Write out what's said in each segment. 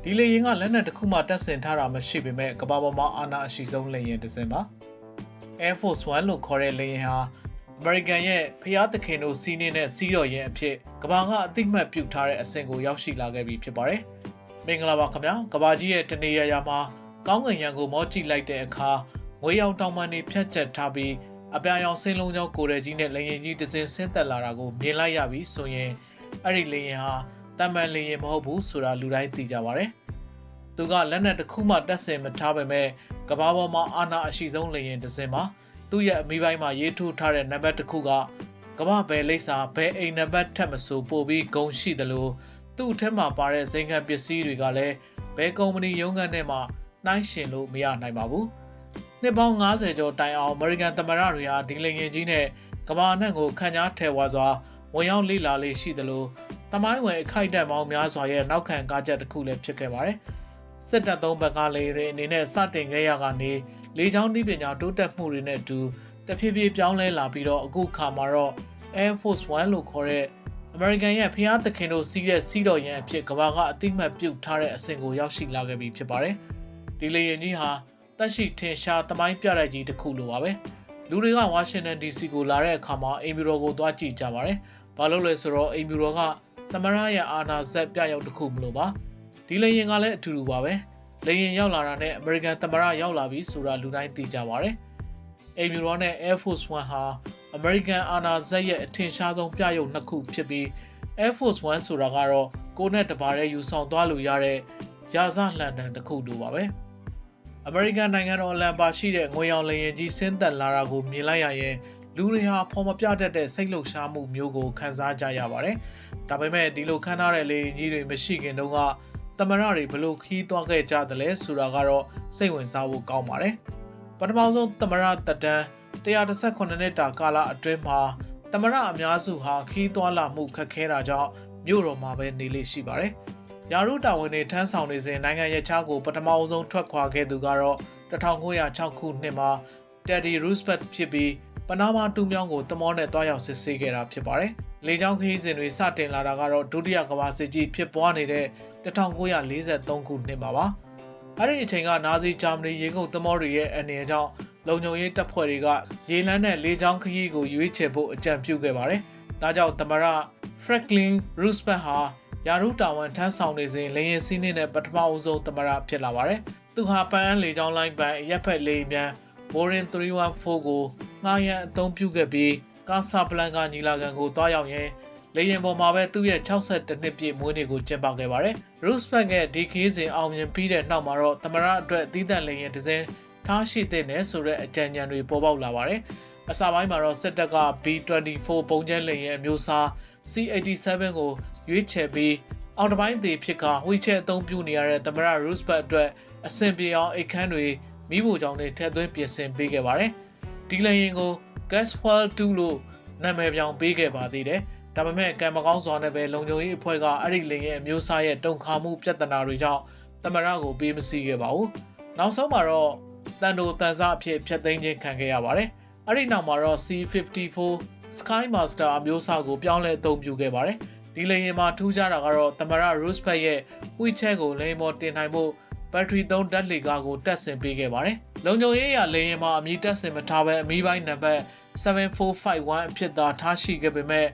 ဒီလေရင်ကလက်နက်တစ်ခုမှတက်ဆင်ထားတာမရှိပေမဲ့ကမ္ဘာပေါ်မှာအာဏာအရှိဆုံးလေရင်တစ်စင်းပါ Air Force One လို့ခေါ်တဲ့လေရင်ဟာအမေရိကန်ရဲ့ဖျားသခင်တို့စီးနေတဲ့စီးတော်ရင်အဖြစ်ကမ္ဘာကအသိမှတ်ပြုထားတဲ့အဆင့်ကိုရောက်ရှိလာခဲ့ပြီဖြစ်ပါတယ်။မင်္ဂလာပါခင်ဗျာကမ္ဘာကြီးရဲ့တနေရာရာမှာကောင်းကင်ယံကိုမောကြည့်လိုက်တဲ့အခါငွေရောင်တောင်ပန်တွေဖြတ်ချက်ထားပြီးအပြာရောင်ဆင်းလုံးကြောင်းကိုယ်ရည်ကြီးနဲ့လေရင်ကြီးတစ်စင်းဆင်းသက်လာတာကိုမြင်လိုက်ရပြီဆိုရင်အဲ့ဒီလေရင်ဟာတမန်လေရင်မဟုတ်ဘူးဆိုတာလူတိုင်းသိကြပါတယ်။သူကလက်နက်တစ်ခုမှတက်ဆင်မထားပေမဲ့ကမ္ဘာပေါ်မှာအာဏာအရှိဆုံးလေရင်တစ်စင်းပါသူ့ရဲ့အမိပိုင်းမှာရေးထိုးထားတဲ့နံပါတ်တစ်ခုကကမ္ဘာဘယ်လိပ်စာဘယ်အိမ်နံပါတ်ထက်မဆိုပို့ပြီးဂုံရှိတယ်လို့သူ့အထက်မှာပါတဲ့ဇိမ်ခံပစ္စည်းတွေကလည်းဘယ်ကုမ္ပဏီရုံးခန်းထဲမှာနှိုင်းယှဉ်လို့မရနိုင်ပါဘူးနှစ်ပေါင်း90ကျော်တိုင်အောင်အမေရိကန်သမ္မတတွေဟာဒီလေရင်ကြီးနဲ့ကမ္ဘာအနှံ့ကိုခန့်ညားထဲဝါစွာဝင်ရောက်လေ့လာလေးရှိတယ်လို့သမိုင်းဝင်အခိုက်အတန့်ပေါင်းများစွာရဲ့နောက်ခံကားချက်တစ်ခုလည်းဖြစ်ခဲ့ပါတယ်စစ်တပ်သုံးဘက်ကလေတွေအနေနဲ့စတင်ခဲ့ရကနေလေကြောင်းနည်းပညာတိုးတက်မှုတွေနဲ့အတူတဖြည်းဖြည်းပြောင်းလဲလာပြီးတော့အခုခါမှာတော့ Air Force One လို့ခေါ်တဲ့အမေရိကန်ရဲ့ဖျားသခင်တို့စီးတဲ့စီးတော်ရန်အဖြစ်ကမ္ဘာကအသိမှတ်ပြုထားတဲ့အဆင့်ကိုရောက်ရှိလာခဲ့ပြီဖြစ်ပါတယ်ဒီလေယာဉ်ကြီးဟာတက်ရှိထင်ရှားသမိုင်းပြတဲ့ကြီးတစ်ခုလိုပါပဲလူတွေကဝါရှင်တန် DC ကိုလာတဲ့အခါမှာအိမ်ဖြူတော်ကိုသွားကြည့်ကြပါတယ်ဘာလို့လဲဆိုတော့အိမ်ဖြူတော်ကသမရရဲ့အာဏာစက်ပြရောက်တစ်ခုမလို့ပါဒီလေယာဉ်ကလည်းအတူတူပါပဲလေယာဉ်ရောက်လာတာနဲ့အမေရိကန်သမရရောက်လာပြီဆိုတာလူတိုင်းသိကြပါတယ်အိမ်ဖြူတော်နဲ့ Air Force One ဟာအမေရိကန်အာဏာစက်ရဲ့အထင်ရှားဆုံးပြရုပ်နှစ်ခုဖြစ်ပြီး Air Force One ဆိုတာကတော့ကိုယ်နဲ့တပါးတည်းယူဆောင်သွားလို့ရတဲ့ရာဇလှန်တံတစ်ခုလိုပါပဲအမေရိကန်နိုင်ငံတော်အလံပါရှိတဲ့ငွေရောင်လေယာဉ်ကြီးဆင်းသက်လာတာကိုမြင်လိုက်ရရင်လူတွေဟာဖော်မပြတတ်တဲ့စိတ်လှုပ်ရှားမှုမျိုးကိုခံစားကြရပါတယ်ဒါပေမဲ့ဒီလိုခံထားတဲ့လေယာဉ်ကြီးတွေမရှိခင်တုန်းကသမရတွေဘလို့ခီးသွားခဲ့ကြတယ်လဲဆိုတာကတော့စိတ်ဝင်စားဖို့ကောင်းပါတယ်ပထမဆုံးသမရတက်တန်း118နှစ်တာကာလအတွင်းမှာသမရအများစုဟာခီးသွားလာမှုခက်ခဲတာကြောင့်မြို့တော်မှာပဲနေလေရှိပါတယ်ယာရုတာဝန်တွေထမ်းဆောင်နေစဉ်နိုင်ငံရဲ့ခြားကိုပထမဆုံးထွက်ခွာခဲ့သူကတော့1906ခုနှစ်မှာ Teddy Roosevelt ဖြစ်ပြီးပနားမာတူးမြောင်းကိုတမောနဲ့တွားရောက်စစ်ဆေးခဲ့တာဖြစ်ပါတယ်။လေကြောင်းခရီးစဉ်တွေစတင်လာတာကတော့ဒုတိယကမ္ဘာစစ်ကြီးဖြစ်ပွားနေတဲ့1943ခုနှစ်မှာပါ။အဲဒီအချိန်ကနာဇီဂျာမနီရေငုပ်သမောတွေရဲ့အနေအကြောင်းလုံခြုံရေးတပ်ဖွဲ့တွေကရေလမ်းနဲ့လေကြောင်းခရီးကိုရွေးချယ်ဖို့အကြံပြုခဲ့ပါတယ်။ဒါကြောင့်သမရ Franklin Roosevelt ဟာယာရုတာဝန်ထမ်းဆောင်နေစဉ်လေယာဉ်စီးနေတဲ့ပထမအဦးဆုံးသမရဖြစ်လာပါတယ်။သူဟာပန်းလေကြောင်းလိုင်းပန်းရပ်ဖက်လေယာဉ် Boeing 314ကိုငှားရမ်းအသုံးပြုခဲ့ပြီးကာဆာဘလန်ကာညီလာခံကိုတွားရောက်ရင်းလေယာဉ်ပေါ်မှာပဲသူ့ရဲ့62နှစ်ပြည့်မွေးနေ့ကိုကျင်းပခဲ့ပါတယ်။ Roosevelt ရဲ့ဒီခီးစဉ်အောင်မြင်ပြီးတဲ့နောက်မှာတော့သမရအတွက်သီးသန့်လေယာဉ်တစ်စင်းထားရှိတဲ့နယ်ဆိုတဲ့အကြံဉာဏ်တွေပေါ်ပေါက်လာပါတယ်။အစပိုင်းမှာတော့စစ်တပ်က B-24 ပုံကျန်းလေယာဉ်အမျိုးအစား C-87 ကိုရွေးချယ်ပြီးအောက်တစ်ပိုင်းသေးဖြစ်ကဝှီချက်အသုံးပြုနေရတဲ့သမရ Roosevelt အတွက်အဆင်ပြေအောင်အိတ်ခမ်းတွေမိဖို့ကြောင့်တွေထည့်သွင်းပြင်ဆင်ပေးခဲ့ပါတယ်။ဒီလေယာဉ်ကို Gaswell 2လို့နာမည်ပြောင်းပေးခဲ့ပါသေးတယ်။ဒါပေမဲ့ကံမကောင်းစွာနဲ့ပဲလုံခြုံရေးအဖွဲ့ကအဲ့ဒီလေယာဉ်အမျိုးအစားရဲ့တုံခါမှုပြဿနာတွေကြောင့်သမရကိုပေးမစီခဲ့ပါဘူး။နောက်ဆုံးမှာတော့တန်တိုတန်ဆအဖြစ်ဖျက်သိမ်းခြင်းခံခဲ့ရပါတယ်။အဲ့ဒီနောက်မှာတော့ C-54 Skymaster အမျိုးအစားကိုပြောင်းလဲအသုံးပြုခဲ့ပါတယ်။ဒီလေယာဉ်မှာထူးခြားတာကတော့သမရ Roosevelt ရဲ့ဝှီချက်ကိုလေယာဉ်ပေါ်တင်နိုင်ဖို့ဘက်ထရီသုံးဓာတ်လေကားကိုတက်ဆင်ပေးခဲ့ပါတယ်။လုံခြုံရေးရလေယာဉ်မှာအမည်တက်ဆင်မထားဘဲအမည်ပိုင်းနံပါတ်7451အဖြစ်သာထားရှိခဲ့ပေမဲ့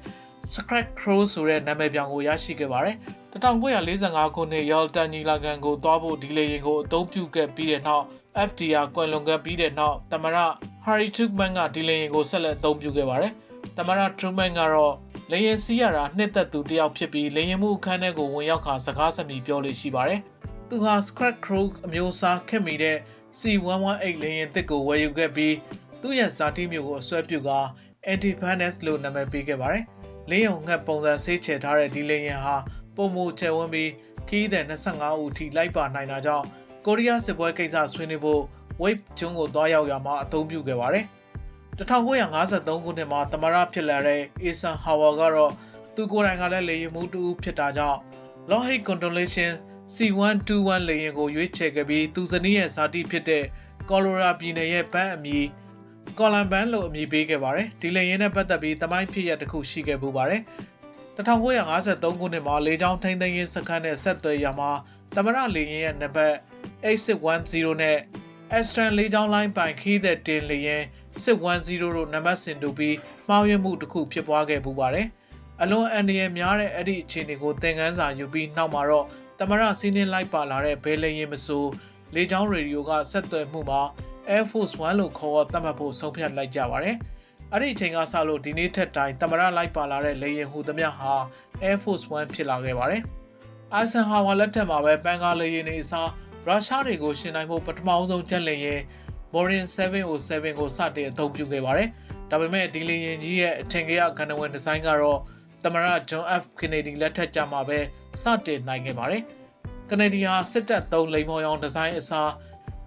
Scarecrow ဆိုတဲ့နာမည်ပြောင်ကိုရရှိခဲ့ပါတယ်။1945ခုနှစ်ရော်တန်ညီလာခံကိုသွားဖို့ဒီလေယာဉ်ကိုအသုံးပြုခဲ့ပြီးတဲ့နောက် FDR ကွယ်လွန်ခဲ့ပြီးတဲ့နောက်သမရ Harry Truman ကဒီလေယာဉ်ကိုဆက်လက်အသုံးပြုခဲ့ပါတယ်။သမရ Truman ကတော့လေယာဉ်စီးရတာနှစ်သက်သူတစ်ယောက်ဖြစ်ပြီးလေယာဉ်မှုအခန်းထဲကိုဝင်ရောက်ခါစကားစမြည်ပြောလို့ရှိပါတယ်။သူဟာ Scarecrow အမျိုးအစားခက်မိတဲ့ C-118 လေယာဉ်သစ်ကိုဝယ်ယူခဲ့ပြီးသူ့ရဲ့ဇာတိမျိုးကိုအစွဲပြုကာ Independence လို့နာမည်ပေးခဲ့ပါတယ်။လေယာဉ်ငှက်ပုံစံဆေးချယ်ထားတဲ့ဒီလေယာဉ်ဟာပုံမကျယ်ဝန်းပြီးခီးတဲ့25ဦးထိလိုက်ပါနိုင်တာကြောင့်ကိုရီးယားစစ်ပွဲကိစ္စဆွေးနွေးဖို့ Wave ကျွန်းကိုတွားရောက်ရမှာအသုံးပြုခဲ့ပါတယ်။1953ခုနှစ်မှာသမရဖြစ်လာတဲ့ Eisenhower ကတော့သူကိုယ်တိုင်ကလည်းလေယာဉ်မှုတူဖြစ်တာကြောင့် Lockheed Constellation C-121 လေယာဉ်ကိုရွေးချယ်ခဲ့ပြီးသူဇနီးရဲ့ဇာတိဖြစ်တဲ့ Colorado ပြည်နယ်ရဲ့ပန်းအမည် Columbine လို့အမည်ပေးခဲ့ပါတယ်။ဒီလေယာဉ်နဲ့ပတ်သက်ပြီးသမိုင်းဖြစ်ရပ်တစ်ခုရှိခဲ့ပူပါတယ်။1953ခုနှစ်မှာလေကြောင်းထိန်းသိမ်းရေးစခန်းနဲ့ဆက်သွယ်ရမှာ သမရလေရင်ရဲ့နံပါတ်8610နဲ့ Astran လေးချောင်းလိုင်းပိုင်ခီးတဲ့တင်လေရင်610တို့နံပါတ်ဆင်တူပြီးမှားယွင်းမှုတစ်ခုဖြစ်ပွားခဲ့ပူပါတယ်အလွန်အန္တရာယ်များတဲ့အဲ့ဒီအခြေအနေကိုသင်ခန်းစာယူပြီးနောက်မှာတော့သမရစီးနှင်းလိုက်ပါလာတဲ့ဘဲလေရင်မစိုးလေချောင်းရေဒီယိုကဆက်သွယ်မှုမှာ Air Force One လို့ခေါ်သတ်မှတ်ဖို့ဆုံးဖြတ်လိုက်ကြပါတယ်။အဲ့ဒီအချိန်ကစလို့ဒီနေ့ထက်တိုင်းသမရလိုက်ပါလာတဲ့လေယာဉ်ဟူသမျှဟာ Air Force One ဖြစ်လာခဲ့ပါတယ်။အိုင်ဆန်ဟာဝါလက်ထက်မှာပဲပန်ကာလေယာဉ်တွေအစားရုရှားတွေကိုရှင်နိုင်ဖို့ပထမဆုံးဂျက်လေယာဉ် Boeing 707ကိုစတင်အသုံးပြုခဲ့ပါတယ်။ဒါပေမဲ့ဒီလေယာဉ်ကြီးရဲ့အထင်ကြီးကဏ္ဍဝင်ဒီဇိုင်းကတော့သမရ John F. Kennedy လက်ထက်ကြမှာပဲစတင်နိုင်ခဲ့ပါတယ်။ Kennedy ဟာစစ်တပ်သုံးလိမ်မော်ရောင်ဒီဇိုင်းအစား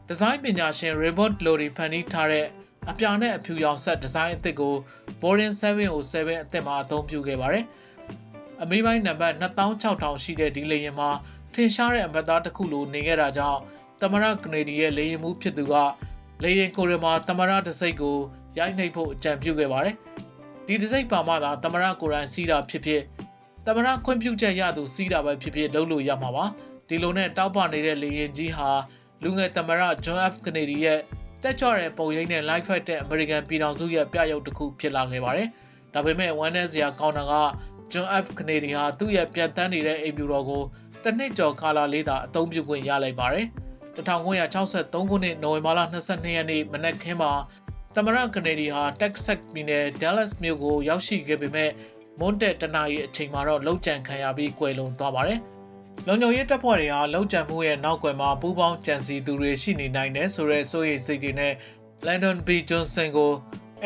ဒီဇိုင်းပညာရှင် Raymond Loewy ဖန်တီးထားတဲ့အပြာနဲ့အဖြူရောင်ဆက်ဒီဇိုင်းအသစ်ကို Boeing 707အသစ်မှာအသုံးပြုခဲ့ပါတယ်။အမေပိုင်းနံပါတ်26000ရှိတဲ့ဒီလေယာဉ်မှာထင်ရှားတဲ့အမတ်သားတစ်ခုလိုနေခဲ့တာကြောင့်သမရ Kennedy ရဲ့လေယာဉ်မှုဖြစ်သူကလေယာဉ်ကိုရီမှာသမရတစိတ်ကိုရိုက်နှိပ်ဖို့အကြံပြုခဲ့ပါတယ်။ဒီတစိတ်ပါမှသာသမရကိုယ်တိုင်စီးတာဖြစ်ဖြစ်သမရခွင့်ပြုချက်ရသူစီးတာပဲဖြစ်ဖြစ်လုပ်လို့ရမှာပါ။ဒီလိုနဲ့တောက်ပနေတဲ့လေယာဉ်ကြီးဟာလူငယ်သမရ John F. Kennedy ရဲ့တက်ကြွတဲ့ပုံရိပ်နဲ့လိုက်ဖက်တဲ့အမေရိကန်ပြည်ထောင်စုရဲ့ပြရုပ်တစ်ခုဖြစ်လာခဲ့ပါတယ်။ဒါပေမဲ့ဝမ်းနည်းစရာကောင်းတာက John F. Kennedy ဟာသူ့ရဲ့ပြန်တန်းနေတဲ့အိမ်ဖြူတော်ကိုတစ်နှစ်ကျော်ကာလလေးသာအသုံးပြုခွင့်ရလိုက်ပါတယ်။1963ခုနှစ်နိုဝင်ဘာလ22ရက်နေ့မနက်ခင်းမှာသမရ Kennedy ဟာ Texas ပြည်နယ် Dallas မြို့ကိုရောက်ရှိခဲ့ပေမဲ့မွန်းတက်တနာရီအချိန်မှာတော့လှုပ်ကြံခံရပြီးကွယ်လွန်သွားပါတယ်။လုံခြုံရေးတပ်ဖွဲ့တွေဟာလှုပ်ကြံမှုရဲ့နောက်ကွယ်မှာပူးပေါင်းကြံစည်သူတွေရှိနေနိုင်တယ်ဆိုတဲ့စိုးရိမ်စိတ်တွေနဲ့ Lyndon B. Johnson ကို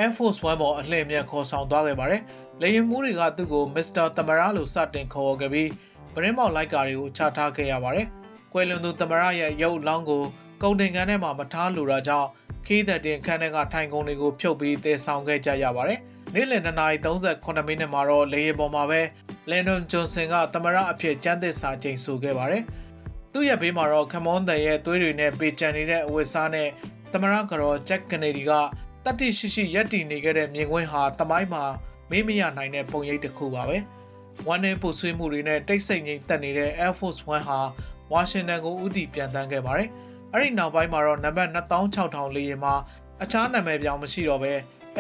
Air Force One ပေါ်အလှည့်အမြန်ခေါ်ဆောင်သွားခဲ့ပါတယ်။လေယာဉ်မှူးတွေကသူ့ကို Mr. သမရလို့စတင်ခေါ်ခဲ့ပြီးပရင်းပေါက်လိုက်ကာတွေကိုချထားခဲ့ရပါတယ်။ကွယ်လွန်သူသမရရဲ့ရုပ်လောင်းကိုကုန်တင်ခန်းထဲမှာမထားလိုတာကြောင့်ခီးသက်တင်ခန်းထဲကထိုင်ကုန်တွေကိုဖြုတ်ပြီးတည်ဆောင်ခဲ့ကြရပါတယ်။နေ့လယ်2:38မိနစ်မှာတော့လေယာဉ်ပေါ်မှာပဲ Lyndon Johnson ကသမရအဖြစ်ကျမ်းသစ္စာကျိန်ဆိုခဲ့ပါတယ်။သူ့ရဲ့ဘေးမှာတော့ခမွန်တန်ရဲ့သွေးတွေနဲ့ပေချန်နေတဲ့အဝတ်စားနဲ့သမရကတော့ Jack Kennedy ကတတိရှိရှိရက်တည်နေခဲ့တဲ့မြင်ကွင်းဟာတမိုင်းမှာမေ့မရနိုင်တဲ့ပုံရိပ်တစ်ခုပါပဲ။ဝမ်းနည်းပူဆွေးမှုတွေနဲ့တိတ်ဆိတ်ငြိမ်သက်နေတဲ့ Air Force One ဟာဝါရှင်တန်ကိုဦးတည်ပြန်တန်းခဲ့ပါတယ်။အဲ့ဒီနောက်ပိုင်းမှာတော့နံပါတ်26000လေယာဉ်မှာအခြားနာမည်ပြောင်းမရှိတော့ဘဲ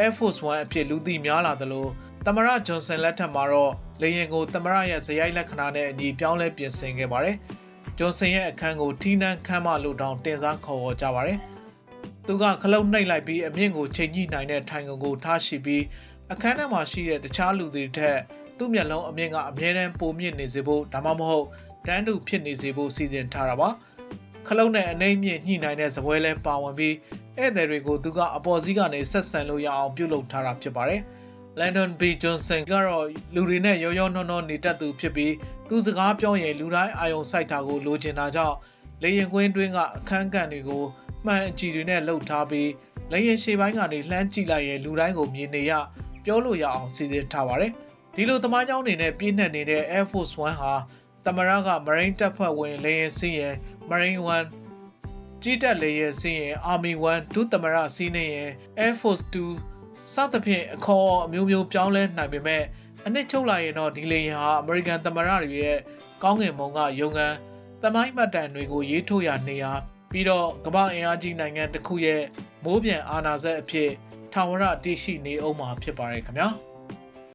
Air Force One အဖြစ်လူသိများလာသလိုသမရ Johnson လက်ထက်မှာတော့လေယာဉ်ကိုသမရရဲ့ဇယိုက်လက္ခဏာနဲ့အညီပြောင်းလဲပြင်ဆင်ခဲ့ပါတယ်။ Johnson ရဲ့အခန်းကိုထီးနှန်းခမ်းမလို့တောင်တင်စားခေါ်ဝေါ်ကြပါတယ်။သူကခလုတ်နှိပ်လိုက်ပြီးအမြင့်ကိုချိန်ညှိနိုင်တဲ့ထိုင်ကုန်ကိုထားရှိပြီးအခန်းထဲမှာရှိတဲ့တခြားလူတွေထက်သူ့မျက်လုံးအမြင့်ကအမြဲတမ်းပိုမြင့်နေစေဖို့ဒါမှမဟုတ်တန်းတူဖြစ်နေစေဖို့စီစဉ်ထားတာပါခလုတ်နဲ့အနှိမ့်မြင့်ညှိနိုင်တဲ့ဇပွဲလဲပါဝင်ပြီးဧည့်သည်တွေကိုသူကအပေါ်စီးကနေဆက်ဆံလို့ရအောင်ပြုလုပ်ထားတာဖြစ်ပါတယ်Lyndon B. Johnson ကတော့လူတွေနဲ့ရောရောနှောနှောနေတတ်သူဖြစ်ပြီးသူစကားပြောရင်လူတိုင်းအာယုံစိုက်တာကိုလိုချင်တာကြောင့်လေရင်ကွင်းတွင်းကအခန်းကဏ္ဍတွေကိုမှန်အကြည့်တွေနဲ့လှုပ်ထားပြီးလေရင်ရှေ့ပိုင်းကနေလှမ်းကြည့်လိုက်ရင်လူတိုင်းကိုမြင်နေရပြောလို့ရအောင်စီစဉ်ထားပါတယ်ဒီလိုသမိုင်းကြောင်းနေနဲ့ပြည့်နှက်နေတဲ့ Air Force One ဟာသမရက Marine တပ်ဖွဲ့ဝင်လေရင်စီးရင် Marine One ကြီးတက်လေရင်စီးရင် Army One ဒုသမရစီးနေရင် Air Force 2စသဖြင့်အခေါ်အမျိုးမျိုးပြောင်းလဲနိုင်ပေမဲ့အနှစ်ချုပ်လိုက်ရင်တော့ဒီလေယာဉ်ဟာအမေရိကန်သမ္မတတွေရဲ့ကောင်းကင်ဘုံကရုံငန်းသမိုင်းမှတ်တမ်းတွေကိုရေးထုတ်ရနေရပြီးတော့ကမ္ဘာအင်အားကြီးနိုင်ငံတစ်ခုရဲ့မိုးပြန်အာဏာစက်အဖြစ်ထာဝရတည်ရှိနေအောင်မှာဖြစ်ပါတယ်ခင်ဗျာ။